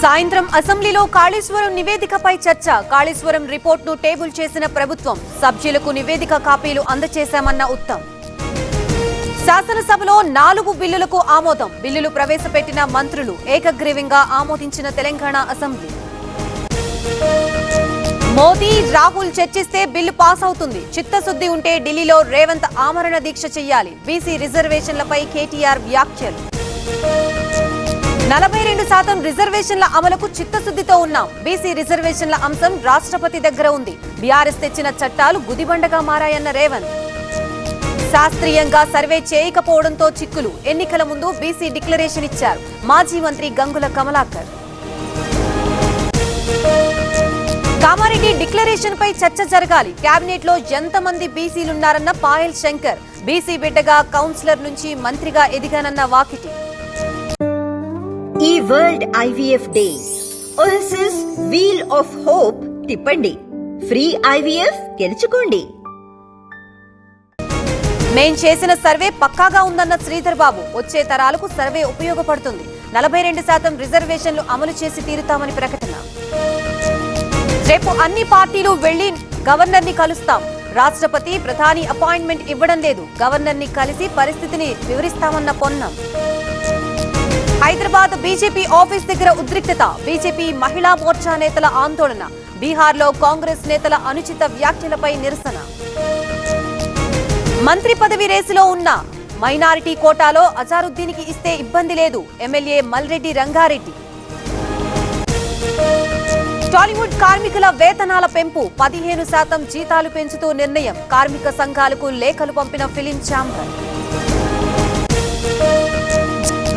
సాయంత్రం అసెంబ్లీలో కాళేశ్వరం నివేదికపై చర్చ. కాళేశ్వరం రిపోర్ట్ను టేబుల్ చేసిన ప్రభుత్వం. సభ్యులకు నివేదిక కాపీలు అందజేశామన్న ఉత్తమ్. శాసనసభలో 4 బిల్లులకు ఆమోదం. బిల్లులు ప్రవేశపెట్టిన మంత్రులు. ఏకగ్రీవంగా ఆమోదించిన తెలంగాణ అసెంబ్లీ. మోదీ రాహుల్ చర్చిస్తే బిల్లు పాస్ అవుతుంది. చిత్తశుద్ధి ఉంటే ఢిల్లీలో రేవంత్ ఆమరణ దీక్ష చేయాలి. బీసీ రిజర్వేషన్లపై కేటీఆర్ వ్యాఖ్యలు. 42% రిజర్వేషన్ల అమలుకు చిత్తశుద్ధితో ఉన్నాం. బీసీ రిజర్వేషన్ల అంశం రాష్ట్రపతి దగ్గర ఉంది. బీఆర్ఎస్ తెచ్చిన చట్టాలు గుదిబండగా మారాయన్న రేవంత్. శాస్త్రీయంగా సర్వే చేయకపోవడంతో చిక్కులు. ఎన్నికల ముందు బీసీ డిక్లరేషన్ ఇచ్చారు. మాజీ మంత్రి గంగుల కమలాకర్. కామారెడ్డి డిక్లరేషన్ పై చర్చ జరగాలి. కేబినెట్ లో ఎంతమంది బీసీలున్నారన్న పాయల్ శంకర్. బీసీ బిడ్డగా కౌన్సిలర్ నుంచి మంత్రిగా ఎదిగానన్న వాకిటి. ఈ world IVF day OSS wheel of hope తిప్పండి. ఫ్రీ ఐవీఎఫ్ గెలుచుకోండి. మేం చేసిన సర్వే పక్కాగా ఉందన్న శ్రీధర్ బాబు. వచ్చే తరాలకు సర్వే ఉపయోగపడుతుంది. 42% రిజర్వేషన్లు అమలు చేసి తీరుతామని ప్రకటన. రేపు అన్ని పార్టీలు వెళ్లి గవర్నర్ ని కలుస్తాం. రాష్ట్రపతి ప్రధాని అపాయింట్మెంట్ ఇవ్వడం లేదు. గవర్నర్ ని కలిసి పరిస్థితిని వివరిస్తామన్న పొన్నం. హైదరాబాద్ బీజేపీ ఆఫీస్ దగ్గర ఉద్రిక్తత. బీజేపీ మహిళా మోర్చా నేతల ఆందోళన. బీహార్లో కాంగ్రెస్ నేతల అనుచిత వ్యాఖ్యలపై నిరసన. మంత్రి పదవి రేసులో ఉన్న మైనారిటీ కోటాలో అజారుద్దీన్కి ఇస్తే ఇబ్బంది లేదు. ఎమ్మెల్యే మల్రెడ్డి రంగారెడ్డి. టాలీవుడ్ కార్మికుల వేతనాల పెంపు. 15% జీతాలు పెంచుతూ నిర్ణయం. కార్మిక సంఘాలకు లేఖలు పంపిన ఫిలిం ఛాంబర్.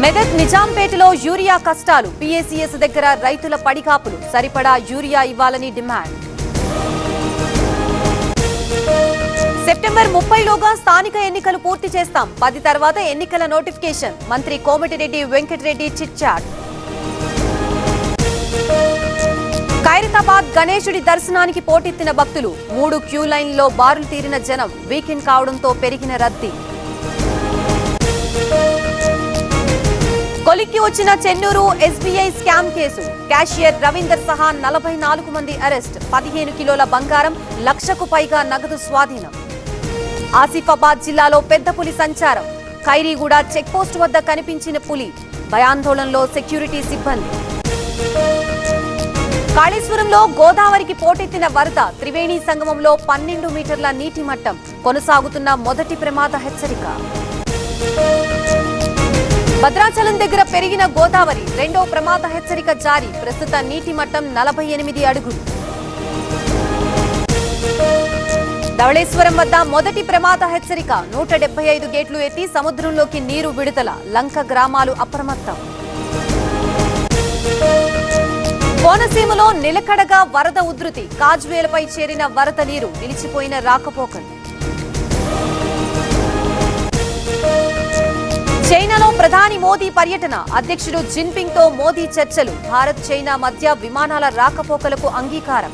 మెదక్ నిజాంపేటలో యూరియా కష్టాలు. పీఏసీఎస్ దగ్గర రైతుల పడికాపులు. సరిపడా యూరియా ఇవ్వాలని డిమాండ్. సెప్టెంబర్ 30లోగా స్థానిక ఎన్నికలు పూర్తి చేస్తాం. 10 తర్వాత ఎన్నికల నోటిఫికేషన్. మంత్రి కోమటిరెడ్డి వెంకటరెడ్డి చిట్ చాట్. ఖైరతాబాద్ గణేశుడి దర్శనానికి పోటెత్తిన భక్తులు. 3 క్యూ లైన్లో బారులు తీరిన జనం. వీకెండ్ కావడంతో పెరిగిన రద్దీ. కొలిక్కి వచ్చిన Chennur SBI scam case. Cashier Ravinder సహా 44 మంది అరెస్ట్. 15 కిలోల బంగారం, 1,00,000కు పైగా నగదు స్వాధీనం. ఆసిఫాబాద్ జిల్లాలో పెద్ద పులి సంచారం. ఖైరీగూడ చెక్పోస్ట్ వద్ద కనిపించిన పులి. భయాందోళనలో సెక్యూరిటీ సిబ్బంది. కాళేశ్వరంలో గోదావరికి పోటెత్తిన వరద. త్రివేణి సంగమంలో 12 మీటర్ల నీటి మట్టం. కొనసాగుతున్న మొదటి ప్రమాద హెచ్చరిక. భద్రాచలం దగ్గర పెరిగిన గోదావరి. 2వ ప్రమాద హెచ్చరిక జారీ. ప్రస్తుత నీటి మట్టం 48 అడుగులు. ధవళేశ్వరం వద్ద మొదటి ప్రమాద హెచ్చరిక. 175 గేట్లు ఎత్తి సముద్రంలోకి నీరు విడుదల. లంక గ్రామాలు అప్రమత్తం. కోనసీమలో నిలకడగా వరద ఉధృతి. కాజ్వేలపై చేరిన వరద నీరు. నిలిచిపోయిన రాకపోకలు. చైనాలో ప్రధాని మోదీ పర్యటన. అధ్యక్షుడు జిన్పింగ్ తో మోదీ చర్చలు. భారత్ చైనా మధ్య విమానాల రాకపోకలకు అంగీకారం.